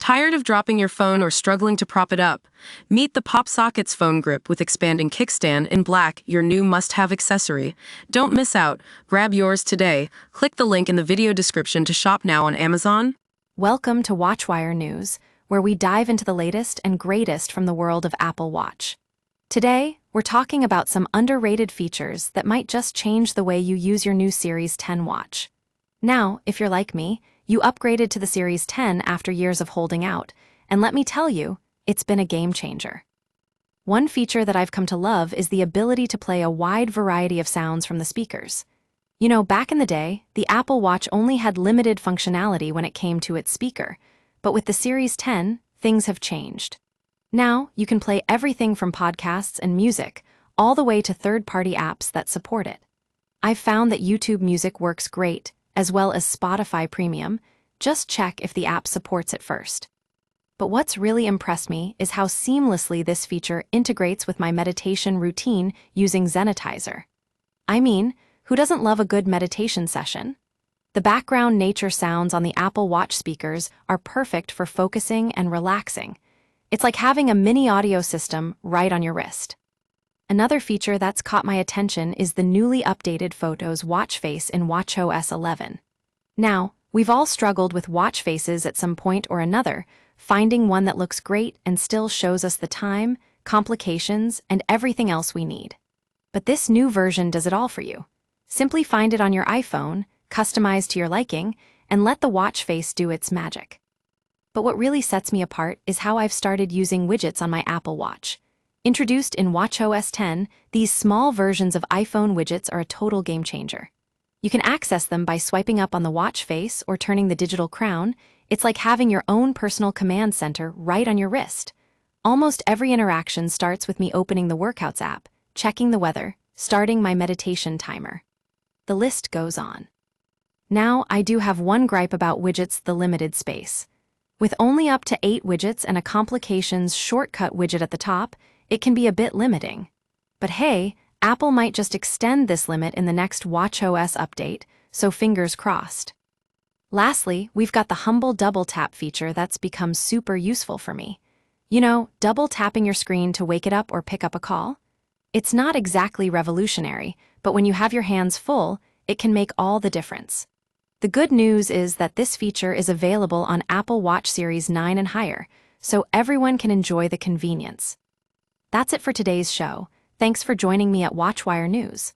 Tired of dropping your phone or struggling to prop it up? Meet the PopSockets phone grip with expanding kickstand in black, your new must-have accessory. Don't miss out. Grab yours today. Click the link in the video description to shop now on Amazon. Welcome to WatchWire News, where we dive into the latest and greatest from the world of Apple Watch. Today, we're talking about some underrated features that might just change the way you use your new Series 10 watch. Now, if you're like me, you upgraded to the Series 10 after years of holding out, and let me tell you, it's been a game changer. One feature that I've come to love is the ability to play a wide variety of sounds from the speakers. You know, back in the day, the Apple Watch only had limited functionality when it came to its speaker, but with the Series 10, things have changed. Now, you can play everything from podcasts and music, all the way to third-party apps that support it. I've found that YouTube Music works great, as well as Spotify Premium. Just check if the app supports it first. But what's really impressed me is how seamlessly this feature integrates with my meditation routine using Zenitizer. I mean, who doesn't love a good meditation session? The background nature sounds on the Apple Watch speakers are perfect for focusing and relaxing. It's like having a mini audio system right on your wrist. Another feature that's caught my attention is the newly updated Photos watch face in watchOS 11. Now, we've all struggled with watch faces at some point or another, finding one that looks great and still shows us the time, complications, and everything else we need. But this new version does it all for you. Simply find it on your iPhone, customize to your liking, and let the watch face do its magic. But what really sets me apart is how I've started using widgets on my Apple Watch. Introduced in watchOS 10, these small versions of iPhone widgets are a total game changer. You can access them by swiping up on the watch face or turning the digital crown. It's like having your own personal command center right on your wrist. Almost every interaction starts with me opening the Workouts app, checking the weather, starting my meditation timer. The list goes on. Now, I do have one gripe about widgets: the limited space. With only up to 8 widgets and a complications shortcut widget at the top, it can be a bit limiting. But hey, Apple might just extend this limit in the next watchOS update, so fingers crossed. Lastly, we've got the humble double tap feature that's become super useful for me. You know, double tapping your screen to wake it up or pick up a call? It's not exactly revolutionary, but when you have your hands full, it can make all the difference. The good news is that this feature is available on Apple Watch Series 9 and higher, so everyone can enjoy the convenience. That's it for today's show. Thanks for joining me at WatchWire News.